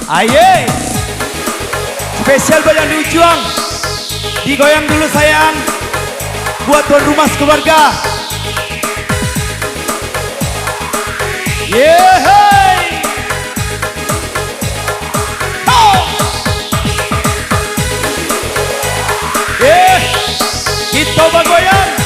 Aye, spesial buat yang di ujung. Digoyang dulu sayang, buat tuan rumah sekeluarga. Yeah, hey. Oh. Yeah, kita bergoyang.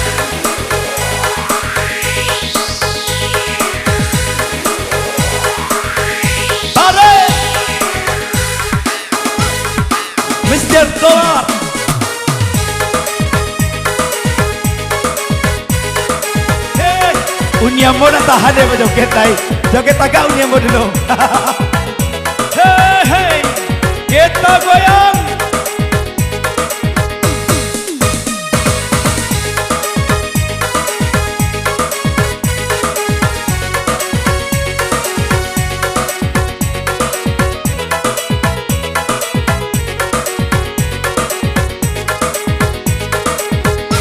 Mr. Dolar. Hey, Uniamo dah tahan deh joget tay. Joget agak Uniamo dulu. Hey, hey, kita goyang.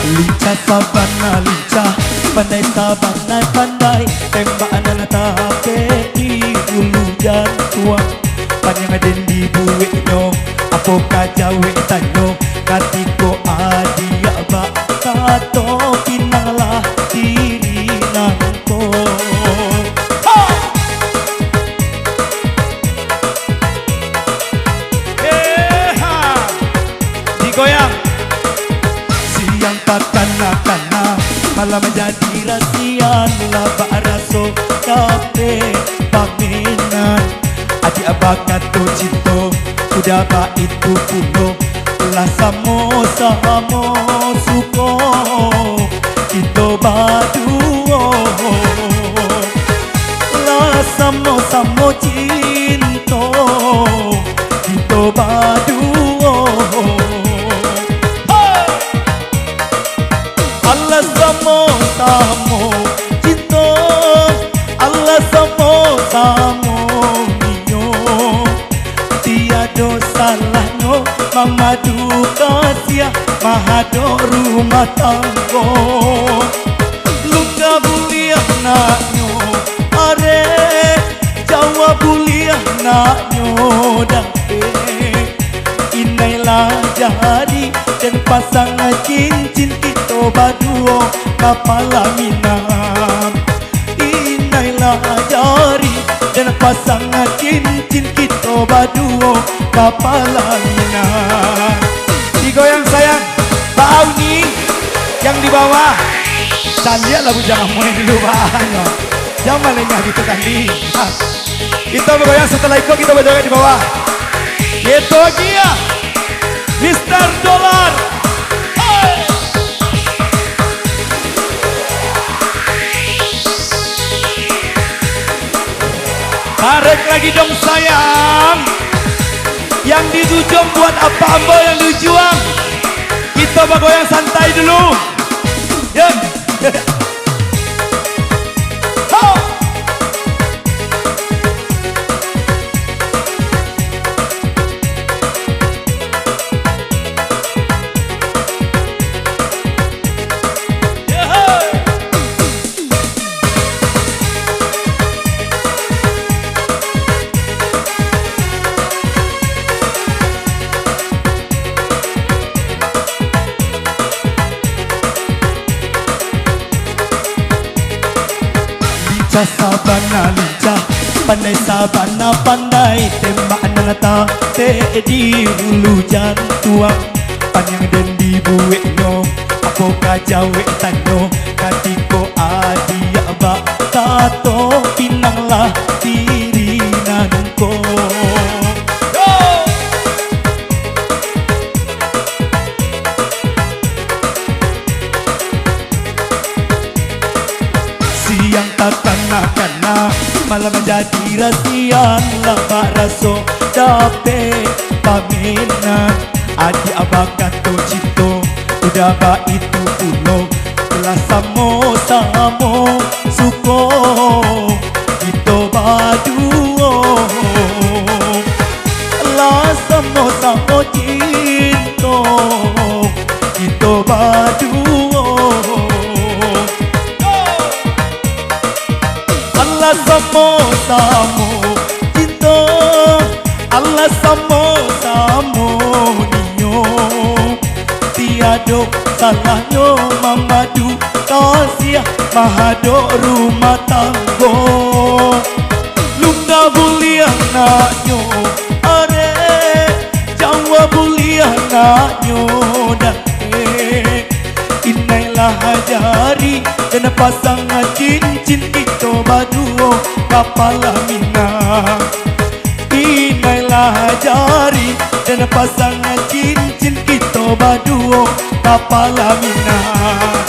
Lincah sabana lincah, pandai sabana pandai, tembak anak tape di hulu jantuang. Panjang aden di buik nyong, apa kajawe tanyo, katiko adia bak kato kinalah diri nangko. Digoyang. Yang takkan malah menjadi rasian laba raso kafe paminan adik abakat tu cinta sudah ba itu puno lah samo suko kita baduo lah samo cinta kita baduo. Allah samo cinta, Allah samo niyo, tiada salahno mamadu kasih mahado rumah tanggo. Luka buliah naknyo, are Jawa buliah naknyo dangke. Inailah jari dan pasangan cincin kita baduo kapala minam. Inailah jari dan pasangan cincin kita baduo kapala minam. Digoyang sayang, Pak Auni yang di bawah. Dan lihat lagu jangan mulai dulu bahannya. Jangan lengah gitu kan di. Kita bergoyang setelah itu kita berjoget di bawah. Itu lagi ya, Mr. Dolar. Hey. Tarik lagi dong sayang. Yang di ujung buat apa ambo yang di ujung. Kita bergoyang santai dulu. Ya. Sabana lincah, pandai sabana pandai, tembak anak tape di hulu jantuang. Panjang dan di buik nyong, apa kajawe tanyo, katiko adia bak kato pinanglah diri nanko. Siang takkan malah menjadi rasian laba raso dape paminan adik abakat tu cinta udah ba itu puno lah samo suko kita baduo lah samo cinta kita baduo. Allah samo cinta, Allah alas samo-samo niyo tiado salahnya memadu kasih mahado rumah tanggo lungga bulian naknyo are jawa bulian naknyo dake inailah jari dan pasangan cincin kita baduo kapala minang inailah jari dan pasangan cincin kita baduo kapala minang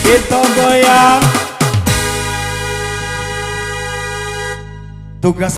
kita goyang tugas